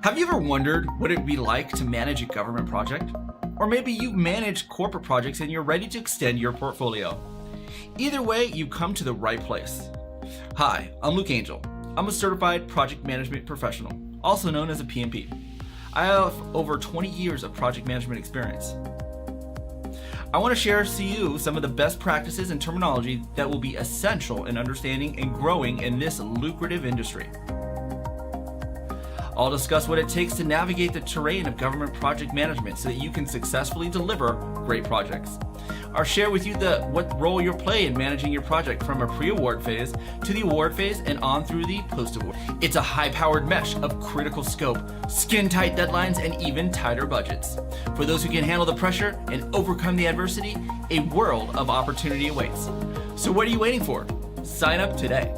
Have you ever wondered what it would be like to manage a government project? Or maybe you've managed corporate projects and you're ready to extend your portfolio. Either way, you come to the right place. Hi, I'm Luke Angel. I'm a certified project management professional, also known as a PMP. I have over 20 years of project management experience. I want to share to you some of the best practices and terminology that will be essential in understanding and growing in this lucrative industry. I'll discuss what it takes to navigate the terrain of government project management so that you can successfully deliver great projects. I'll share with you what role you'll play in managing your project from a pre-award phase to the award phase and on through the post-award. It's a high-powered mesh of critical scope, skin-tight deadlines, and even tighter budgets. For those who can handle the pressure and overcome the adversity, a world of opportunity awaits. So what are you waiting for? Sign up today.